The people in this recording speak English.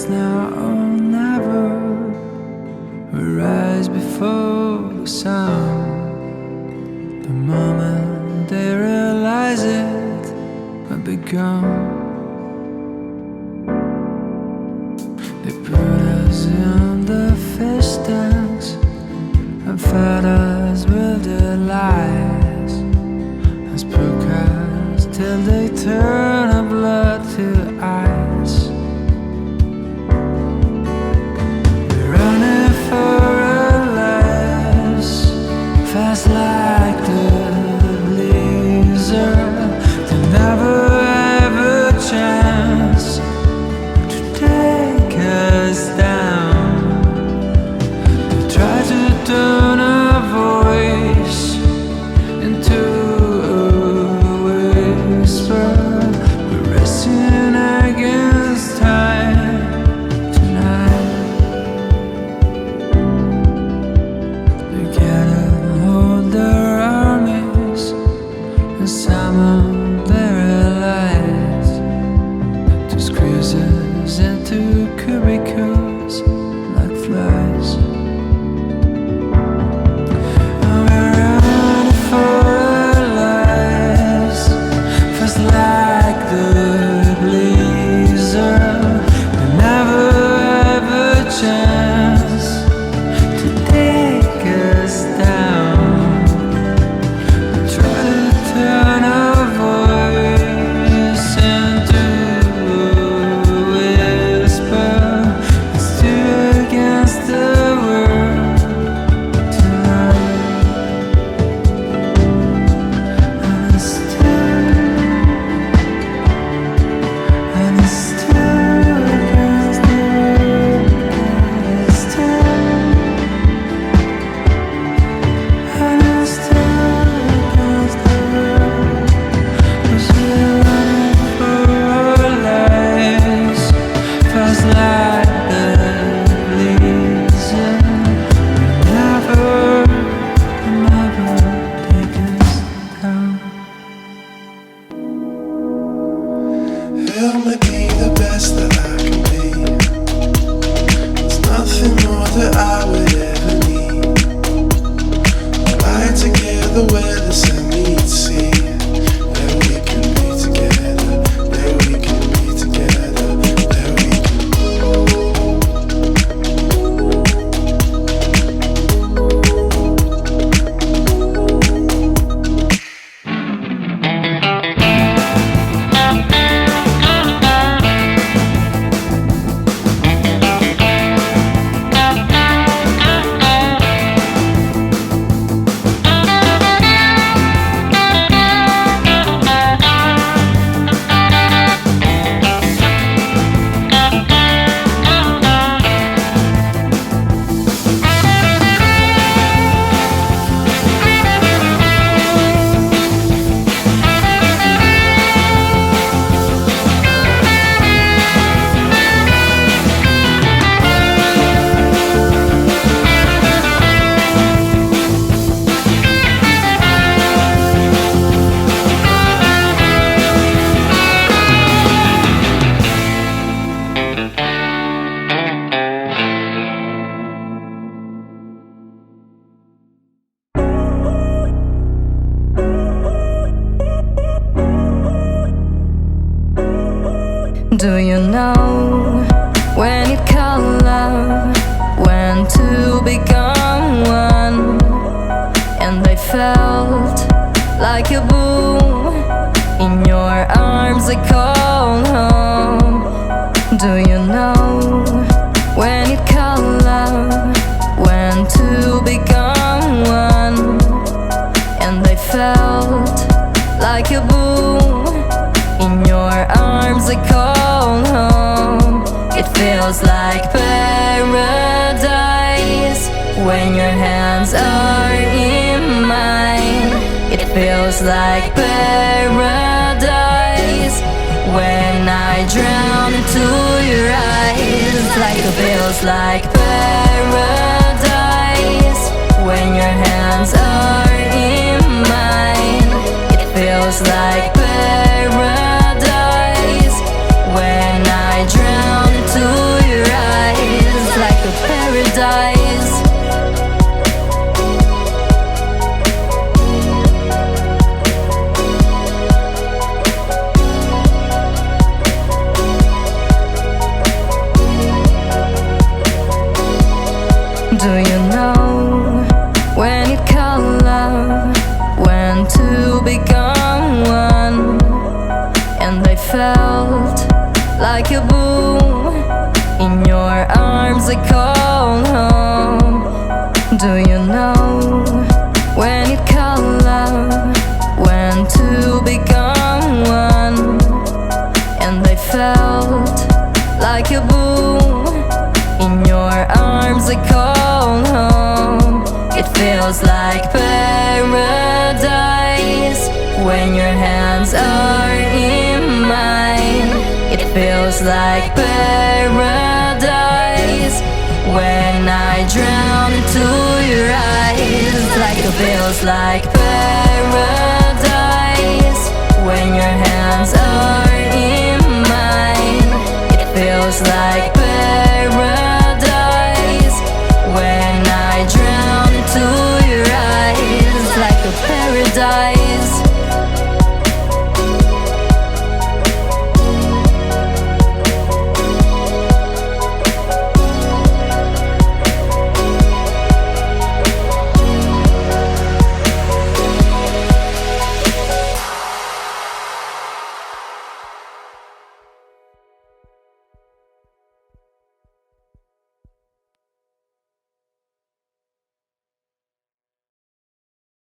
it's now or never. We rise before the sun. The moment they realize it, we'll be gone. They put us in the fish tanks and fed us with their lies, as broadcast till they turn our blood to ice. We're running for our lives, fast like the blizzard. They never have a chance to take us down. They try to turn our voice into a whisper. We're racing against time tonight. They gathered all their armies and summon their allies to squeeze us into cubicles like flies. And we're running for our lives, fast like the blizzard. We never have a chance to take us down. We try to turn our voice into a whisper. It's two against the world tonight. And it's two against the world. It's two against the world. 'Cause we're running for our lives, fast like the blizzard. Never take us down. Help me be the best that I can be. There's nothing more that I would ever need. Fly together where the sun meets sea. There we can be together. There we can be together. There we can. Do you know when you call love, when to become one? And I felt like a boom in your arms, I call home. Do you know when you call love, when to become one? And I felt like a boom in your arms, I call home. It feels like paradise when your hands are in mine. It feels like paradise when I drown into your eyes. Like it feels like paradise when your hands are in mine. It feels like paradise when I drown into your like a boom. In your arms I call home. Do you know when it call love, when two become one? And I felt like a boom. In your arms I call home. It feels like paradise when your hands are in mine. It feels like paradise when I drown into your eyes. Like it feels like paradise when your hands are